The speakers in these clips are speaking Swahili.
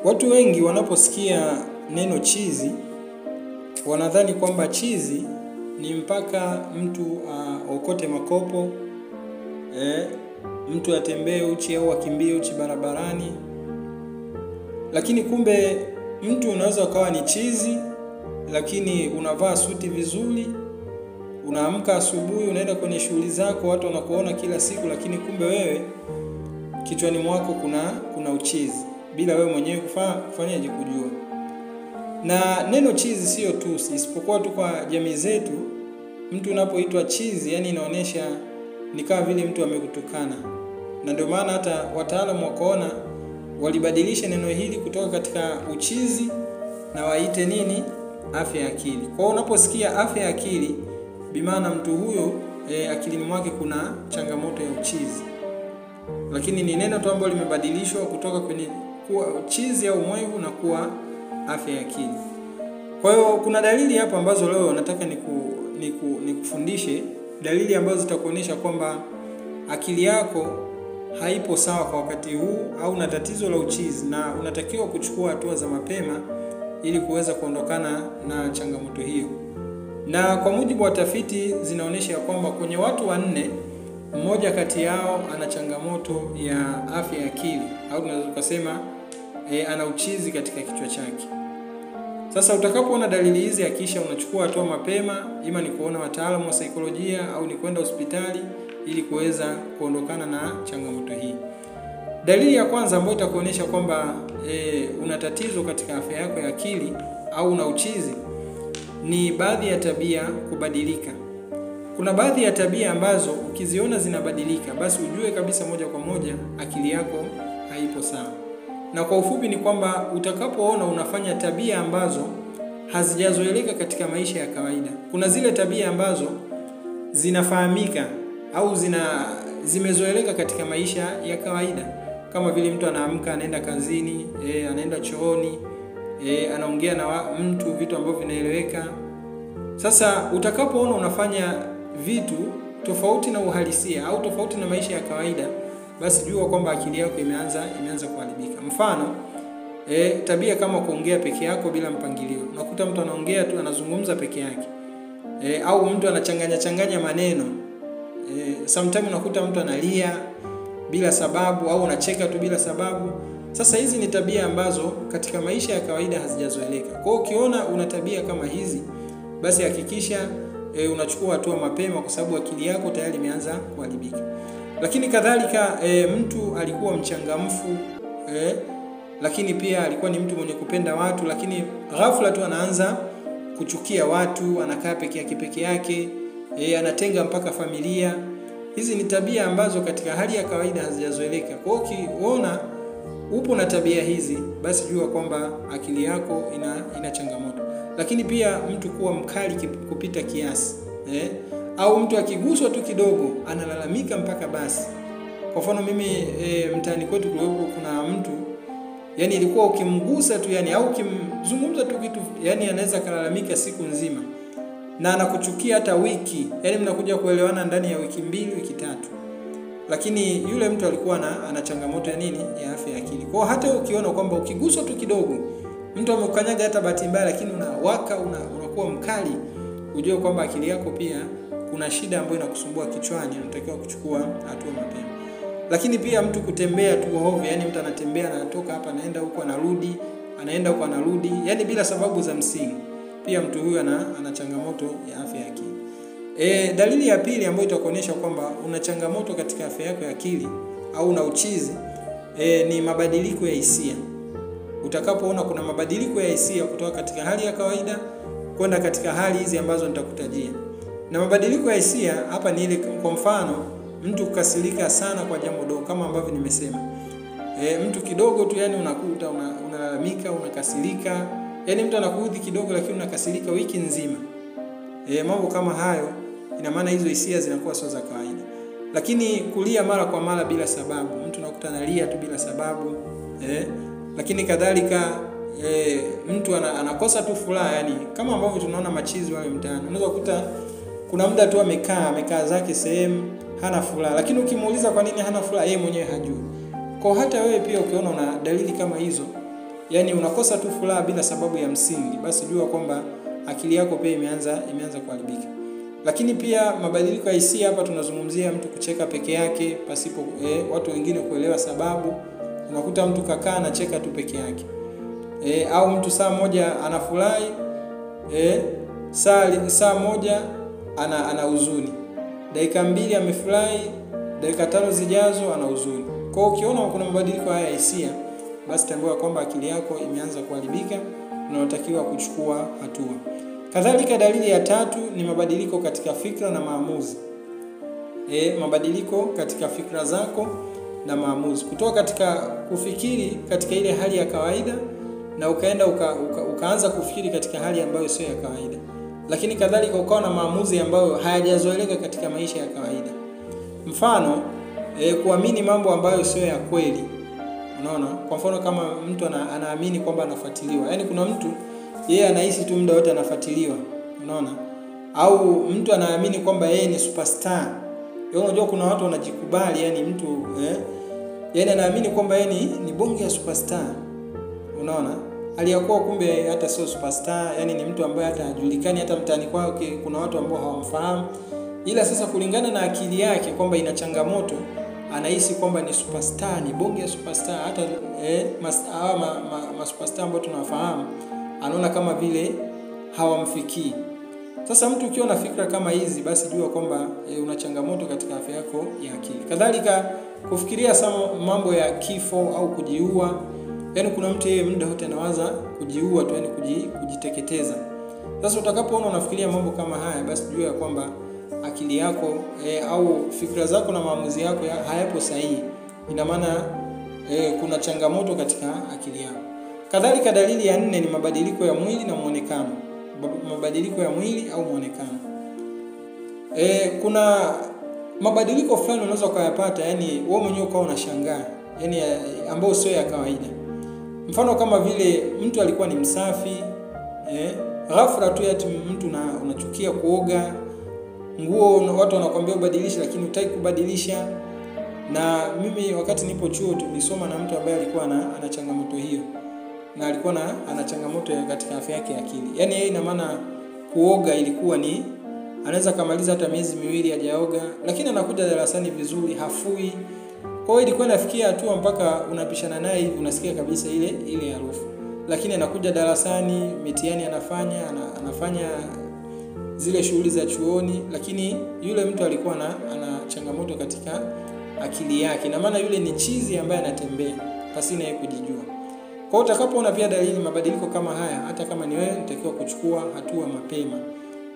Watu wengi wanaposikia neno chizi wanadhani kwamba chizi ni mpaka mtu okote makopo, mtu atembee uchi au akimbie uchi barabarani. Lakini kumbe mtu unaweza ukawa ni chizi lakini unavaa suti vizuri, unaamka asubuhi, unaenda kwenye shughuli zako, watu wanakuona kila siku, lakini kumbe wewe kichwani mwako kuna uchizi bila wewe mwenyewe kufanyaje kujua. Na neno chizi sio tu isipokuwa tu kwa jamii zetu, mtu unapoitwa chizi yani inaonyesha ni kama vile mtu amekutukana. Na ndio maana hata wataalamu wakaona walibadilisha neno hili kutoka katika uchizi na waite nini? Afya ya akili. Kwa hiyo unaposikia afya ya akili, bimaana mtu huyo akilini mwake kuna changamoto ya uchizi. Lakini ni neno tu ambalo limebadilishwa kutoka kwenye kuwa uchizi au mwehu na kuwa afya ya akili. Kwa hiyo kuna dalili hapa ambazo leo nataka nikufundishe, dalili ambazo zitakuonyesha kwamba akili yako haipo sawa kwa wakati huu au una tatizo la uchizi, na unatakiwa kuchukua hatua za mapema ili kuweza kuondokana na changamoto hiyo. Na kwa mujibu wa tafiti zinaonyesha kwamba kwenye watu 4, mmoja kati yao ana changamoto ya afya ya akili au tunaweza kusema ana uchizi katika kichwa chake. Sasa utakapoona dalili hizi, hakisha unachukua hatua mapema, ima ni kuona wataalamu wa saikolojia au ni kwenda hospitali ili kuweza kuondokana na changamoto hii. Dalili ya kwanza ambayo itakuonyesha kwamba una tatizo katika afya yako ya akili au una uchizi ni baadhi ya tabia kubadilika. Kuna baadhi ya tabia ambazo ukiziona zinabadilika, basi ujue kabisa moja kwa moja akili yako haipo sawa. Na kwa ufupi ni kwamba utakapoona unafanya tabia ambazo hazijazoeleka katika maisha ya kawaida. Kuna zile tabia ambazo zinafahamika au zimezoeleka katika maisha ya kawaida. Kama vile mtu anaamka anaenda kazini, anaenda chooni, anaongea na mtu vitu ambavyo vinaeleweka. Sasa utakapoona unafanya vitu tofauti na uhalisia au tofauti na maisha ya kawaida, basi jua kwamba akili yako imeanza kuharibika. Mfano, tabia kama kuongea peke yako bila mpangilio. Unakuta mtu anaongea tu, anazungumza peke yake. Au mtu anachanganya maneno. Sometimes unakuta mtu analia bila sababu au anacheka tu bila sababu. Sasa hizi ni tabia ambazo katika maisha ya kawaida hazijazoeleka. Kwa hiyo ukiona una tabia kama hizi, basi hakikisha unachukua hatua mapema kwa sababu akili yako tayari imeanza kuharibika. Lakini kadhalika mtu alikuwa mchangamfu, lakini pia alikuwa ni mtu mwenye kupenda watu, lakini ghafla tu anaanza kuchukia watu, anakaa peke yake, anatenga mpaka familia. Hizi ni tabia ambazo katika hali ya kawaida hazijazoeleka. Kwa hiyo ukiona upo na tabia hizi, basi jua kwamba akili yako ina changamoto. Lakini pia mtu kuwa mkali kupita kiasi, au mtu akiguswa tu kidogo analalamika mpaka basi. Kwa mfano mimi mtaani kwetu kuna mtu yani ilikuwa ukimgusa tu yani au ukimzungumza tu kitu yani anaweza kalalamika siku nzima na anakuchukia hata wiki. Yani mnakuja kuelewana ndani ya wiki 2, wiki 3. Lakini yule mtu alikuwa ana changamoto ya nini? Ya afya ya akili. Kwa hata ukiona kwamba ukiguswa tu kidogo mtu amekukanyaga hata bahati mbaya lakini unakuwa mkali, ujue kwamba akili yako pia kuna shida ambayo inakusumbua kichwani, unatakiwa kuchukua hatua mapema. Lakini pia mtu kutembea tu ovyo, yani mtu anatembea anatoka hapa anaenda huko anarudi, anaenda huko anarudi, yani bila sababu za msingi. Pia mtu huyu ana changamoto ya afya ya akili. Dalili ya pili ambayo itakuonyesha kwamba una changamoto katika afya yako ya akili au una uchizi ni mabadiliko ya hisia. Utakapoona kuna mabadiliko ya hisia kutoka katika hali ya kawaida kwenda katika hali hizi ambazo nitakutajia. Na mabadiliko ya hisia hapa ni ile, kwa mfano mtu kukasirika sana kwa jambo dogo kama ambavyo nimesema. Mtu kidogo tu yani unakuta unalalamika, unakasirika. Yani mtu anakuudhi kidogo lakini unakasirika wiki nzima. Mambo kama hayo ina maana hizo hisia zinakuwa sio za kawaida. Lakini kulia mara kwa mara bila sababu, mtu anakuta analia tu bila sababu. Lakini kadhalika mtu anakosa tu furaha, yani kama ambavyo tunaona machizi wale mtaani. Unaweza kukuta kuna muda tu amekaa zake sehemu hana furaha, lakini ukimuuliza kwa nini hana furaha yeye mwenyewe hajui. Kwa hata wewe pia ukiona una dalili kama hizo, yani unakosa tu furaha bila sababu ya msingi, basi jua kwamba akili yako pia imeanza kuharibika. Lakini pia mabadiliko ya hisia, hapa tunazungumzia mtu kucheka peke yake pasipo watu wengine kuelewa sababu. Unakuta mtu kakaa anacheka tu peke yake. Au mtu saa moja anafurahi, saa moja ana huzuni. Dakika 2 amefurahi, dakika 5 zijazo ana huzuni. Kwa hiyo ukiona kuna mabadiliko haya ya hisia, basi tambua kwamba akili yako imeanza kuharibika na unatakiwa kuchukua hatua. Kadhalika, dalili ya 3 ni mabadiliko katika fikra na maamuzi. Mabadiliko katika fikra zako na maamuzi, kutoka katika kufikiri katika ile hali ya kawaida na ukaenda ukaanza kufikiri katika hali ambayo sio ya kawaida. Lakini kadhalika ukawa na maamuzi ambayo hayajazoeleka katika maisha ya kawaida. Mfano, kuamini mambo ambayo sio ya kweli. Unaona? Kwa mfano kama mtu anaamini kwamba anafuatiliwa. Yaani kuna mtu yeye anahisi tu muda wote anafuatiliwa. Unaona? Au mtu anaamini kwamba yeye ni superstar. Unajua kuna watu wanajikubali, yani mtu yani anaamini kwamba yeye ni bonge ya superstar. Unaona? Aliyakuwa kumbe hata sio superstar, yani ni mtu ambaye hata hajulikani hata mtaani kwake, kuna watu ambao hawamfahamu. Ila sasa kulingana na akili yake kwamba ina changamoto, anahisi kwamba ni superstar, ni bonge ya superstar. Hata superstar ambao tunafahamu anaona kama vile hawamfikii. Sasa mtu ukiwa na fikra kama hizi, basi jua kwamba una changamoto katika afya yako ya akili. Kadhalika kufikiria sana mambo ya kifo au kujiua. Yaani kuna mtu yeye muda wote anawaza kujiua tu, yani kujiteketeza. Sasa utakapoona unafikiria mambo kama haya, basi jua kwamba akili yako au fikra zako na maamuzi yako hayapo sahihi. Ina maana kuna changamoto katika akili yako. Kadhalika dalili ya 4 ni mabadiliko ya mwili na muonekano. Mabadiliko ya mwili au muonekano. Kuna mabadiliko fulani unaweza kuyapata, yani wewe mwenyewe ukawa unashangaa, yani ambao sio ya kawaida. Mfano kama vile mtu alikuwa ni msafi, ghafla tu ati mtu unachukia kuoga, nguo watu wanakuambia ubadilishe lakini hutaki kubadilisha. Na mimi wakati nipo chuo tulisoma na mtu ambaye alikuwa ana changamoto hiyo. Na alikuwa ana changamoto katika afya yake ya akili. Yaani yeye ina maana kuoga ilikuwa ni anaweza kamaliza hata miezi 2 hajaoga, lakini anakuja darasani vizuri, hafui. Kwa hiyo ilikuwa inafikia hatua mpaka unapishana naye hivi unasikia kabisa ile harufu. Lakini anakuja darasani, mitihani anafanya zile shughuli za chuoni, lakini yule mtu alikuwa ana changamoto katika akili yake. Na maana yule ni chizi ambaye anatembea pasina yeye kujijua. Kwa hiyo utakapoona pia dalili mabadiliko kama haya, hata kama ni wewe, unatakiwa kuchukua hatua mapema.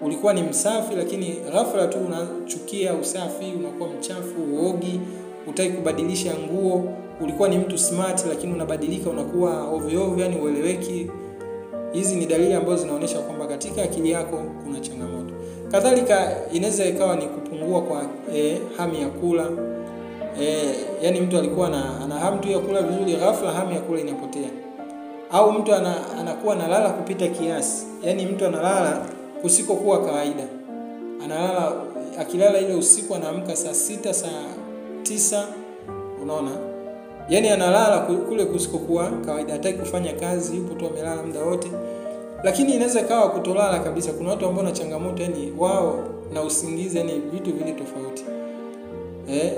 Ulikuwa ni msafi lakini ghafla tu unachukia usafi, unakuwa mchafu, uogi, hutaki kubadilisha nguo. Ulikuwa ni mtu smart lakini unabadilika, unakuwa ovyo ovyo, yani ueleweki. Hizi ni dalili ambazo zinaonyesha kwamba katika akili yako kuna changamoto. Kadhalika inaweza ikawa ni kupungua kwa hamu ya kula. Yani mtu alikuwa ana hamu tu ya kula vizuri, ghafla hamu ya kula inapotea. Au mtu anakuwa analala kupita kiasi. Yani mtu analala kusikokuwa kawaida. Analala, akilala ile usiku anaamka saa 6, saa 9, unaona? Yani analala kule kusikokuwa kawaida, hataki kufanya kazi, yupo tu amelala muda wote. Lakini inaweza kawa kutolala kabisa. Kuna watu ambao na changamoto, yani wao na usingizi yani vitu vile tofauti.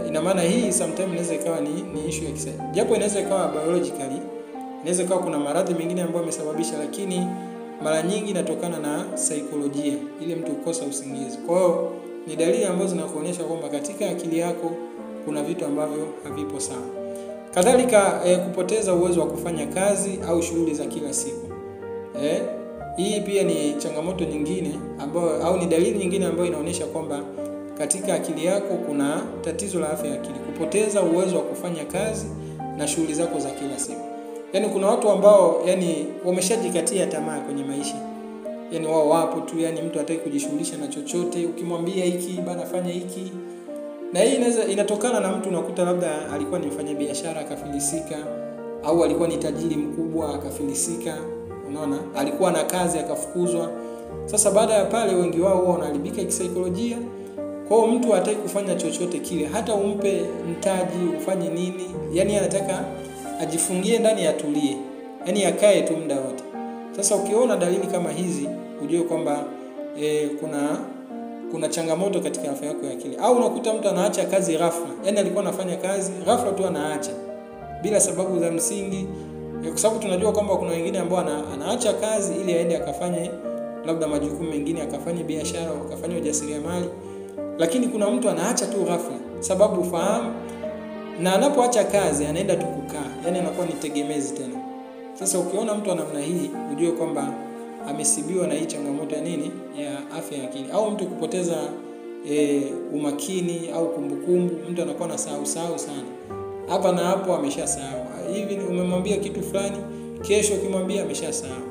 Ina maana hii sometimes inaweza ikawa ni issue ya kisaikolojia. Japo inaweza ikawa biologically, inaweza ikawa kuna maradhi mengine ambayo yamesababisha, lakini mara nyingi inatokana na saikolojia, ile mtu kukosa usingizi. Kwa hiyo ni dalili ambazo zinakuonyesha kwamba katika akili yako kuna vitu ambavyo havipo sawa. Kadhalika kupoteza uwezo wa kufanya kazi au shughuli za kila siku. Hii pia ni changamoto nyingine ambayo au ni dalili nyingine ambayo inaonyesha kwamba katika akili yako kuna tatizo la afya ya akili. Kupoteza uwezo wa kufanya kazi na shughuli zako za kila siku. Yani kuna watu ambao yani wameshajikatia tamaa kwenye maisha. Yani wao wapo tu, yani mtu hataki kujishughulisha na chochote, ukimwambia hiki bana fanya hiki. Na hii inatokana na mtu unakuta labda alikuwa ni mfanyabiashara akafilisika, au alikuwa ni tajiri mkubwa akafilisika, unaona? Alikuwa na kazi akafukuzwa. Sasa baada ya pale wengi wao huwa wanaharibika kisaikolojia. Kwa hiyo mtu hataki kufanya chochote kile, hata umpe mtaji ufanye nini, yani anataka ajifungie ndani atulie. yaani akae tu muda wote. Sasa ukiona dalili kama hizi, ujue kwamba kuna changamoto katika afya yako ya akili. Au unakuta mtu anaacha kazi ghafla, yaani alikuwa anafanya kazi ghafla tu anaacha bila sababu za msingi, kwa sababu tunajua kwamba kuna wengine ambao anaacha kazi ili aende akafanye labda majukumu mengine, akafanye biashara, akafanye ujasiriamali. Lakini kuna mtu anaacha tu ghafla, sababu ufahamu, na anapoacha kazi anaenda tu kukaa, yaani anakuwa ni tegemezi tena. Sasa ukiona mtu wa namna hii, ujue kwamba amesibiwa na hii changamoto ya nini, ya afya ya akili. Au mtu kupoteza umakini au kumbukumbu, mtu anakuwa na sahau sana. Hapa na hapo ameshasahau. Hivi umemwambia kitu fulani, kesho ukimwambia ameshasahau.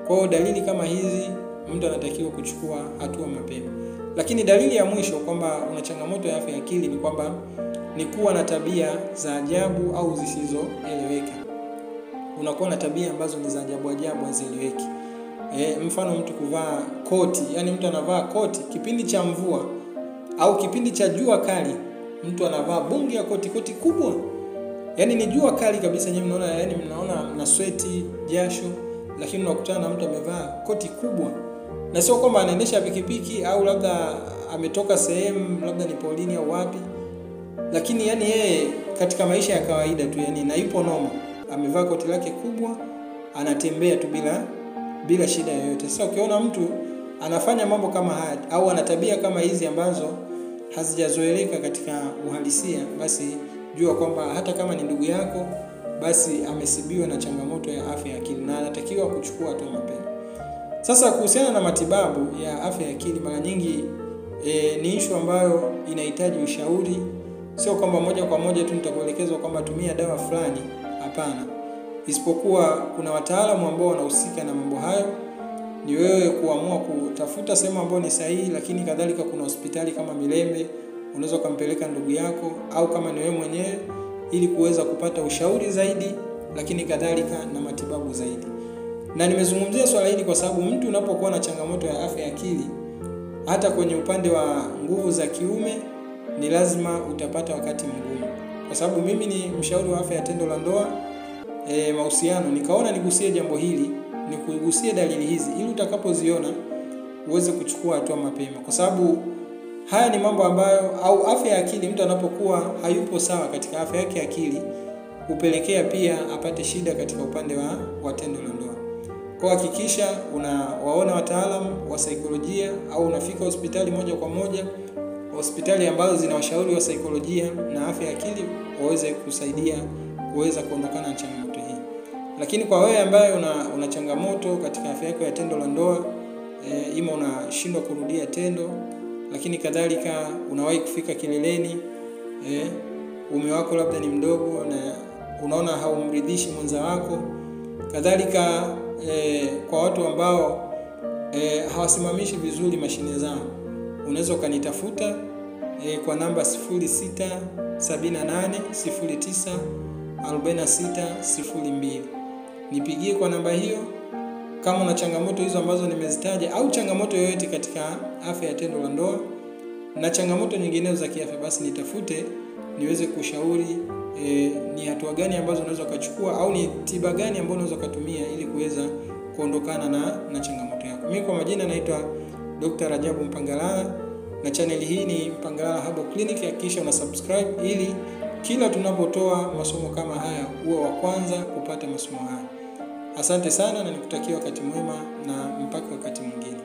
Kwa hiyo dalili kama hizi mtu anatakiwa kuchukua hatua mapema. Lakini dalili ya mwisho kwamba una changamoto ya afya ya akili ni kwamba ni kuwa na tabia za ajabu au zisizoeleweka. Unakuwa na tabia ambazo ni za ajabu hazieleweki. Mfano mtu kuvaa koti, yani mtu anavaa koti kipindi cha mvua au kipindi cha jua kali, mtu anavaa bungi ya koti kubwa. Yaani ni jua kali kabisa, nyinyi mnaona, yani mnaona mna sweati, jasho, lakini unakutana na mtu amevaa koti kubwa. Na sio kwamba anaendesha pikipiki au labda ametoka sehemu labda ni polini au wapi. Lakini yani yeye katika maisha ya kawaida tu, yani na yupo noma, amevaa koti lake kubwa, anatembea tu bila shida yoyote. Sasa ukiona mtu anafanya mambo kama haya au ana tabia kama hizi ambazo hazijazoeleka katika uhalisia, basi jua kwamba hata kama ni ndugu yako, basi amesibiwa na changamoto ya afya ya akili na anatakiwa kuchukua hatua mapema. Sasa kuhusiana na matibabu ya afya ya akili, mara nyingi ni issue ambayo inahitaji ushauri. Sio kwamba moja kwa moja tu nitakuelekezwa kwamba tumia dawa fulani, hapana. Isipokuwa kuna wataalamu ambao wanahusika na mambo hayo. Ni wewe kuamua kutafuta sehemu ambayo ni sahihi, lakini kadhalika kuna hospitali kama Milembe, unaweza kumpeleka ndugu yako au kama ni wewe mwenyewe, ili kuweza kupata ushauri zaidi, lakini kadhalika na matibabu zaidi. Na nimezungumzia swala hili kwa sababu mtu unapokuwa na changamoto ya afya ya akili, hata kwenye upande wa nguvu za kiume ni lazima utapata wakati mgumu. Kwa sababu mimi ni mshauri wa afya ya tendo la ndoa, mahusiano, nikaona nigusie jambo hili, nikugusie dalili hizi ili utakapoziona uweze kuchukua hatua mapema. Kwa sababu haya ni mambo ambayo, au afya ya akili, mtu anapokuwa hayupo sawa katika afya yake ya akili, hupelekea pia apate shida katika upande wa tendo la ndoa. Kwa hakikisha unawaona wataalamu wa saikolojia au unafika hospitali moja kwa moja, hospitali ambazo zina washauri wa saikolojia na afya ya akili, waweze kusaidia kuweza kuondokana na changamoto hii. Lakini kwa wewe ambaye una changamoto katika afya yako ya tendo la ndoa, ima unashindwa kurudia tendo, lakini kadhalika unawahi kufika kileleni, mume wako labda ni mdogo na unaona haumridhishi mwenza wako, kadhalika kwa watu ambao hawasimamishi vizuri mashine zao, unaweza ukanitafuta kwa namba 0678094602. Nipigie kwa namba hiyo kama una changamoto hizo ambazo nimezitaja, au changamoto yoyote katika afya ya tendo la ndoa na changamoto nyinginezo za kiafya, basi nitafute niweze kushauri ni hatua gani ambazo unaweza kuchukua au ni tiba gani ambayo unaweza kutumia ili kuweza kuondokana na changamoto yako. Mimi kwa majina naitwa Dr. Rajabu Mpangalala na channel hii ni Mpangalala Herbal Clinic. Hakikisha una subscribe ili kila tunapotoa masomo kama haya uwe wa kwanza kupata masomo haya. Asante sana na nikutakia wakati mwema na mpaka wakati mwingine.